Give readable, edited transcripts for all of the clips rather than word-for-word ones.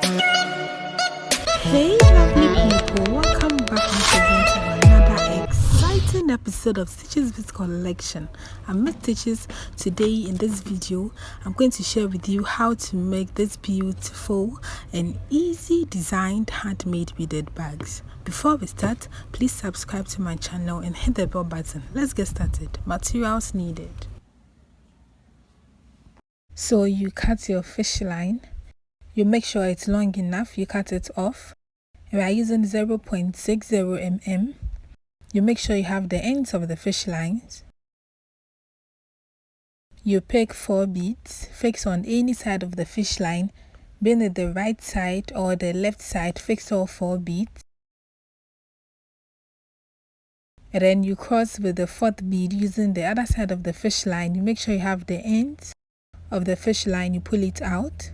Hey lovely people, welcome back once again to another exciting episode of Stitches with Collection. I'm Miss Stitches. Today in this video, I'm going to share with you how to make this beautiful and easy designed handmade beaded bags. Before we start, please subscribe to my channel and hit the bell button. Let's get started. Materials needed. So you cut your fish line. You make sure it's long enough, you cut it off. We are using 0.60 mm. You make sure you have the ends of the fish lines. You pick 4 beads, fix on any side of the fish line, being it the right side or the left side, fix all 4 beads. And then you cross with the 4th bead using the other side of the fish line. You make sure you have the ends of the fish line, you pull it out.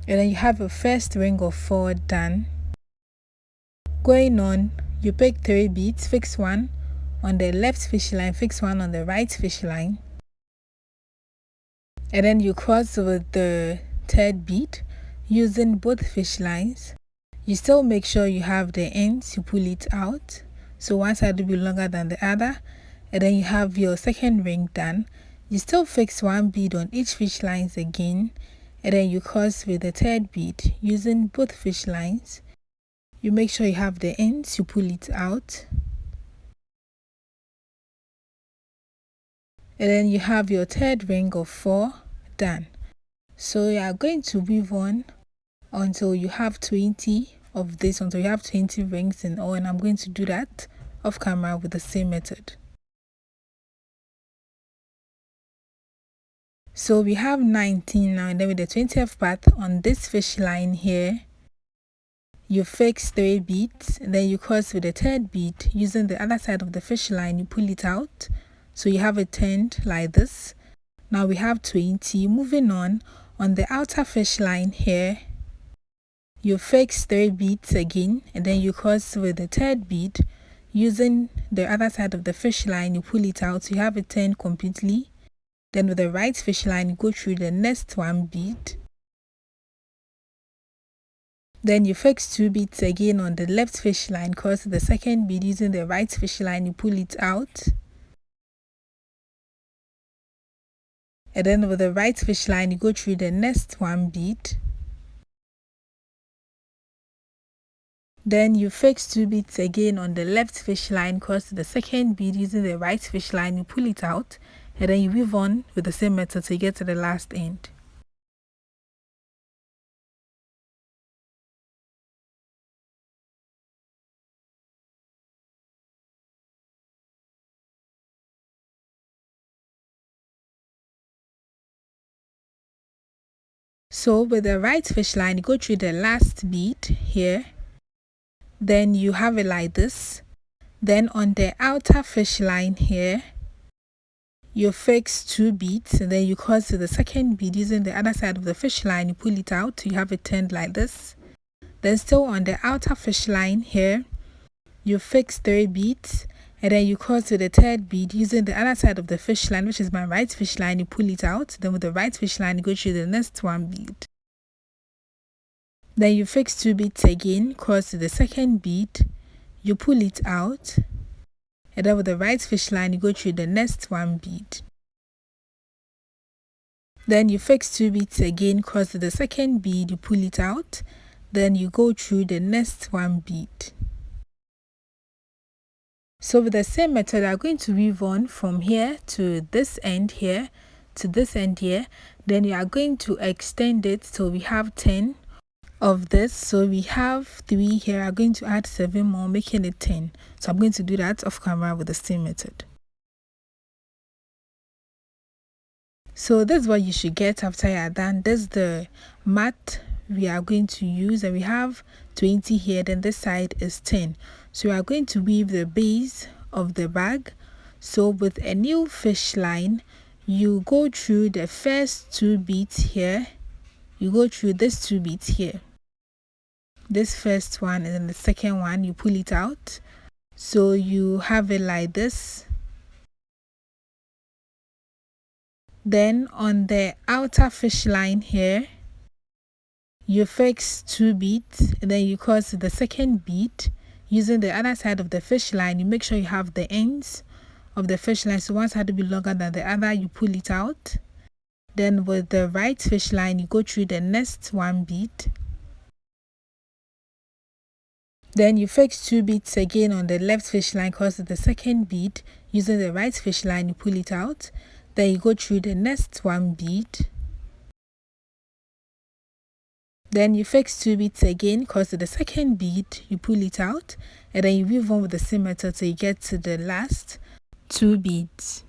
And then you have a first ring of 4 done. Going on, you pick 3 beads, fix one on the left fish line, fix one on the right fish line. And then you cross with the 3rd bead using both fish lines. You still make sure you have the ends, you pull it out. So one side will be longer than the other. And then you have your 2nd ring done. You still fix 1 bead on each fish lines again. And then you cross with the 3rd bead using both fish lines. You make sure you have the ends, you pull it out. And then you have your 3rd ring of 4 done. So you are going to weave on until you have 20 of this, until you have 20 rings in all, and I'm going to do that off camera with the same method. So we have 19 now, and then with the 20th part on this fish line here, you fix 3 beads, and then you cross with the 3rd bead using the other side of the fish line, you pull it out. So you have it turned like this. Now we have 20. Moving on the outer fish line here, you fix 3 beads again, and then you cross with the 3rd bead using the other side of the fish line, you pull it out. So you have it turned completely. Then with the right fish line, you go through the next 1 bead. Then you fix 2 beads again on the left fish line, cross the 2nd bead using the right fish line, you pull it out. And then with the right fish line, you go through the next 1 bead. Then you fix 2 beads again on the left fish line, cross the 2nd bead using the right fish line, you pull it out. And then you weave on with the same method till you get to the last end. So with the right fish line, you go through the last bead here. Then you have it like this. Then on the outer fish line here, you fix 2 beads, and then you cross to the 2nd bead using the other side of the fish line, you pull it out. You have it turned like this. Then still on the outer fish line here, you fix 3 beads, and then you cross to the 3rd bead using the other side of the fish line, which is my right fish line, you pull it out. Then with the right fish line, you go through the next 1 bead. Then you fix 2 beads again, cross to the 2nd bead, you pull it out. And then with the right fish line, you go through the next 1 bead. Then you fix 2 beads again, cross to the 2nd bead, you pull it out. Then you go through the next 1 bead. So with the same method, I'm going to weave on from here to this end here, to this end here. Then you are going to extend it till we have 10 of this. So we have 3 here. I'm going to add 7 more, making it 10. So I'm going to do that off camera with the same method. So this is what you should get after you're done. This is the mat we are going to use, and we have 20 here. Then this side is 10. So we are going to weave the base of the bag. So with a new fish line, you go through the first 2 beads here. You go through these 2 beads here. This first one, and then the second one, you pull it out. So you have it like this. Then on the outer fish line here, you fix 2 beads, and then you cross the second bead using the other side of the fish line. You make sure you have the ends of the fish line, so one side will be longer than the other. You pull it out. Then with the right fish line, you go through the next 1 bead. Then you fix 2 beads again on the left fish line, cross the second bead using the right fish line. You pull it out. Then you go through the next 1 bead. Then you fix 2 beads again, cross the second bead, you pull it out, and then you weave on with the same method till you get to the last 2 beads.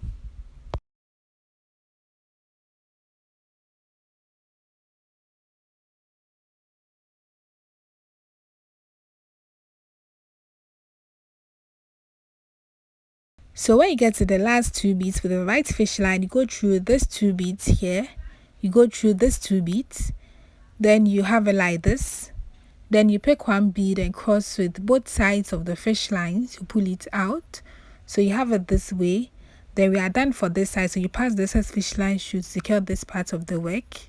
So when you get to the last 2 beads with the right fish line, you go through these 2 beads here, you go through these 2 beads, then you have it like this. Then you pick 1 bead and cross with both sides of the fish lines, you pull it out. So you have it this way. Then we are done for this side, so you pass this as fish line should secure this part of the work.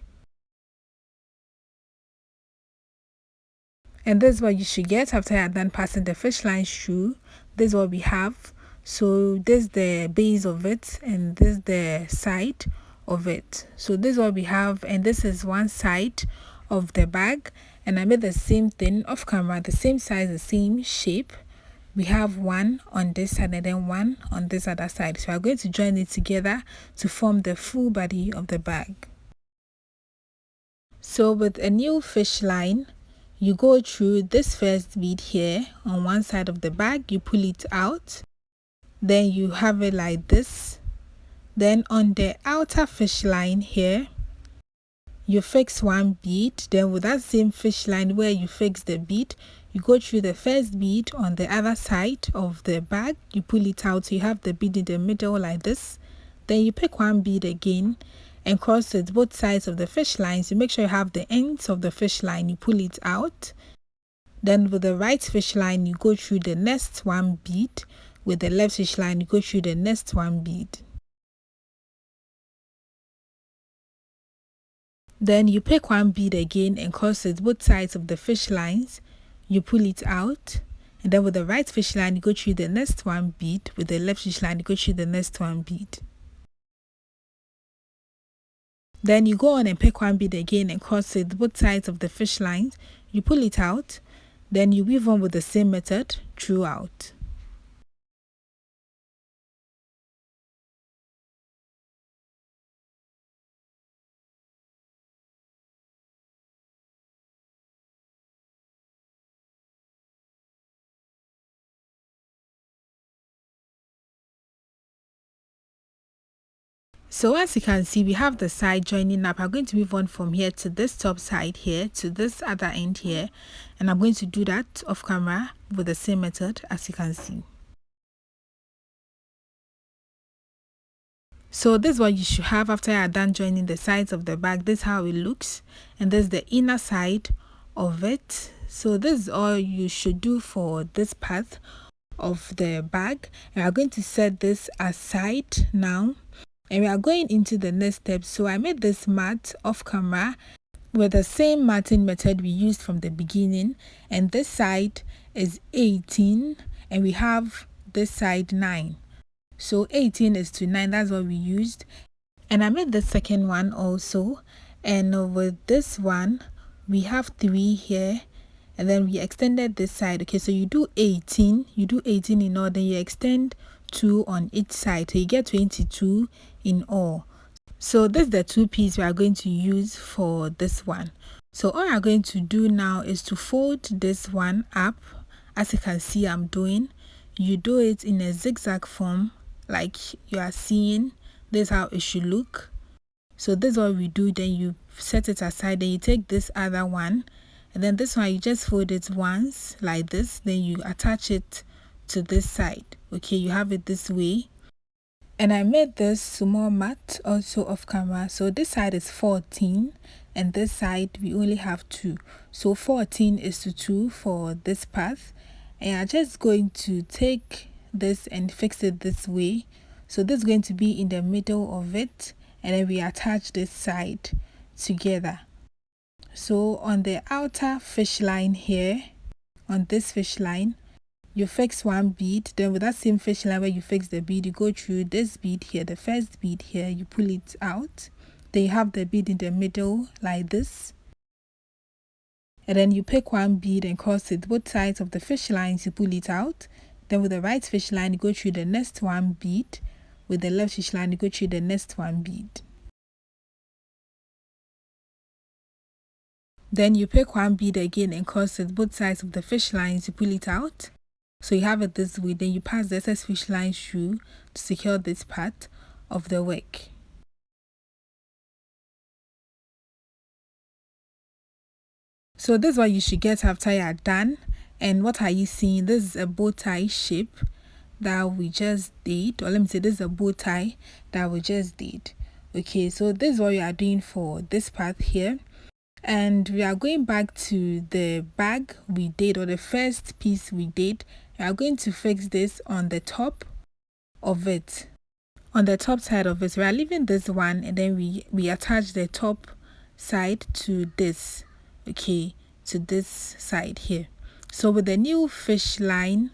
And this is what you should get after you are done passing the fish line shoe. This is what we have. So this is the base of it, and this is the side of it. So this is what we have, and this is one side of the bag. And I made the same thing off camera, the same size, the same shape. We have one on this side and then one on this other side. So I'm going to join it together to form the full body of the bag. So with a new fish line, you go through this first bead here on one side of the bag, you pull it out, then you have it like this. Then on the outer fish line here, you fix 1 bead. Then with that same fish line where you fix the bead, you go through the first bead on the other side of the bag, you pull it out, so you have the bead in the middle like this. Then you pick 1 bead again and cross it both sides of the fish lines. You make sure you have the ends of the fish line, you pull it out. Then with the right fish line, you go through the next 1 bead. With the left fish line, you go through the next 1 bead. Then you pick 1 bead again and cross it both sides of the fish lines. You pull it out. And then with the right fish line, you go through the next 1 bead. With the left fish line, you go through the next 1 bead. Then you go on and pick 1 bead again and cross it both sides of the fish lines. You pull it out. Then you weave on with the same method throughout. So as you can see, we have the side joining up. I'm going to move on from here to this top side here to this other end here, and I'm going to do that off camera with the same method as you can see. So this is what you should have after you are done joining the sides of the bag. This is how it looks, and this is the inner side of it. So this is all you should do for this part of the bag, and I'm going to set this aside now. And we are going into the next step. So I made this mat off camera with the same matting method we used from the beginning, and this side is 18 and we have this side 9. So 18 is to 9, that's what we used. And I made the second one also, and with this one we have 3 here, and then we extended this side. Okay, so you do 18 in all, then you extend 2 on each side, so you get 22 in all. So this is the 2 pieces we are going to use for this one. So all I'm going to do now is to fold this one up, as you can see I'm doing. You do it in a zigzag form like you are seeing. This is how it should look. So this is what we do. Then you set it aside, then you take this other one, and then this one you just fold it once like this, then you attach it to this side. Okay, you have it this way. And I made this small mat also off camera. So this side is 14 and this side we only have 2. So 14 is to 2 for this path. And I'm just going to take this and fix it this way. So this is going to be in the middle of it, and then we attach this side together. So on the outer fish line here, on this fish line, you fix one bead. Then with that same fish line where you fix the bead, you go through this bead here, the first bead here, you pull it out. Then you have the bead in the middle like this. And then you pick one bead and cross it both sides of the fish lines, you pull it out. Then with the right fish line, you go through the next one bead. With the left fish line, you go through the next one bead. Then you pick one bead again and cross it both sides of the fish lines, you pull it out. So you have it this way. Then you pass the excess fish line through to secure this part of the work. So this is what you should get after you are done. And what are you seeing? This is a bow tie shape that we just did, or let me say this is a bow tie that we just did. Okay, so this is what we are doing for this part here. And we are going back to the bag we did, or the first piece we did. We are going to fix this on the top of it, on the top side of it. We are leaving this one, and then we attach the top side to this, okay, to this side here. So with the new fish line,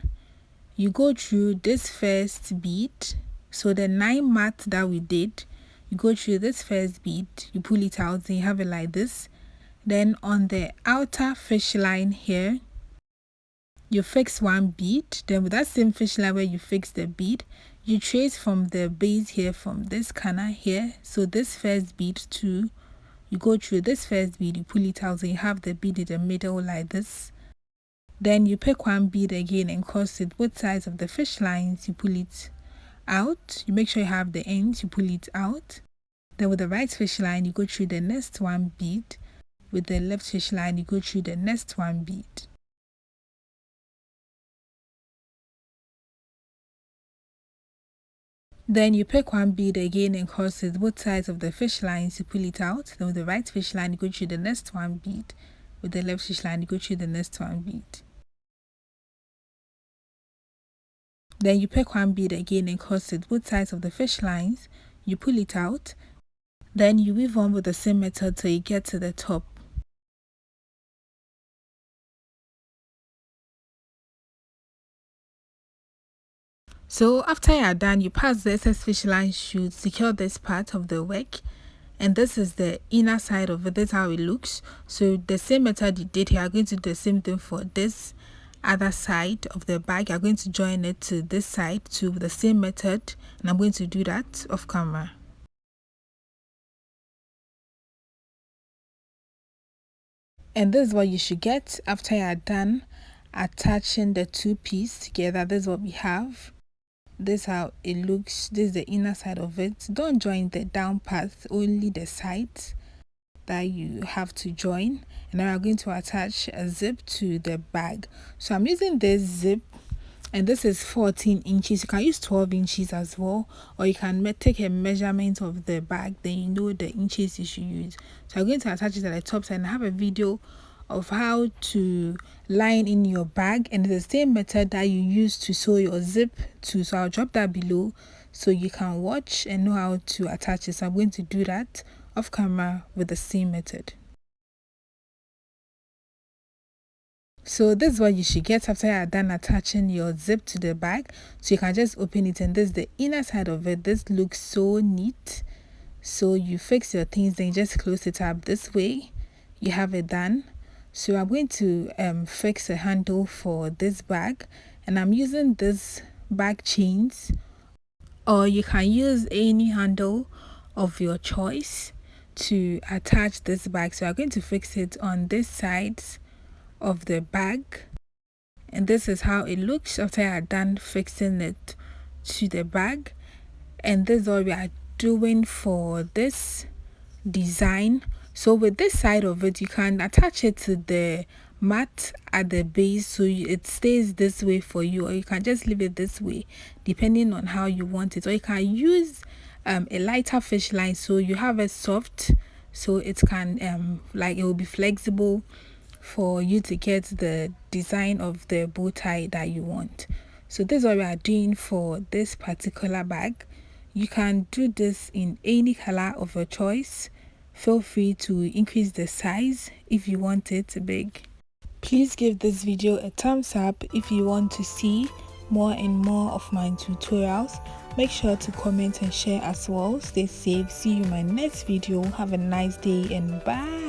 you go through this first bead. So the 9 mat that we did, you go through this first bead, you pull it out, and you have it like this. Then on the outer fish line here, you fix one bead. Then with that same fish line where you fix the bead, you trace from the base here, from this corner here. So this first bead too, you go through this first bead, you pull it out, and you have the bead in the middle like this. Then you pick one bead again and cross it both sides of the fish lines, you pull it out. You make sure you have the ends, you pull it out. Then with the right fish line, you go through the next one bead. With the left fish line, you go through the next one bead. Then you pick one bead again and cross it both sides of the fish lines, you pull it out. Then with the right fish line, you go through the next one bead. With the left fish line, you go through the next one bead. Then you pick one bead again and cross it both sides of the fish lines, you pull it out. Then you weave on with the same method till you get to the top. So after you are done, you pass the excess fish line through, secure this part of the work, and this is the inner side of it. This is how it looks. So the same method you did here, you are going to do the same thing for this other side of the bag. You are going to join it to this side too with the same method, and I'm going to do that off camera. And this is what you should get after you are done attaching the two pieces together. This is what we have. This is how it looks. This is the inner side of it. Don't join the down part, only the sides that you have to join. And now I'm going to attach a zip to the bag. So I'm using this zip, and this is 14 inches. You can use 12 inches as well, or you can take a measurement of the bag, then you know the inches you should use. So I'm going to attach it at the top side, and I have a video of how to line in your bag, and it's the same method that you use to sew your zip to. So I'll drop that below so you can watch and know how to attach it. So I'm going to do that off camera with the same method. So this is what you should get after you are done attaching your zip to the bag. So you can just open it, and this is the inner side of it. This looks so neat. So you fix your things, then you just close it up this way. You have it done. So I'm going to fix a handle for this bag, and I'm using this bag chains, or you can use any handle of your choice to attach this bag. So I'm going to fix it on this side of the bag, and this is how it looks after I are done fixing it to the bag. And this is what we are doing for this design. So with this side of it, you can attach it to the mat at the base so it stays this way for you, or you can just leave it this way depending on how you want it, or you can use a lighter fish line so you have it soft, so it can like it will be flexible for you to get the design of the bow tie that you want. So this is what we are doing for this particular bag. You can do this in any color of your choice feel free to increase the size if you want it big. Please give this video a thumbs up if you want to see more and more of my tutorials. Make sure to comment and share as well. Stay safe. See you in my next video. Have a nice day and bye.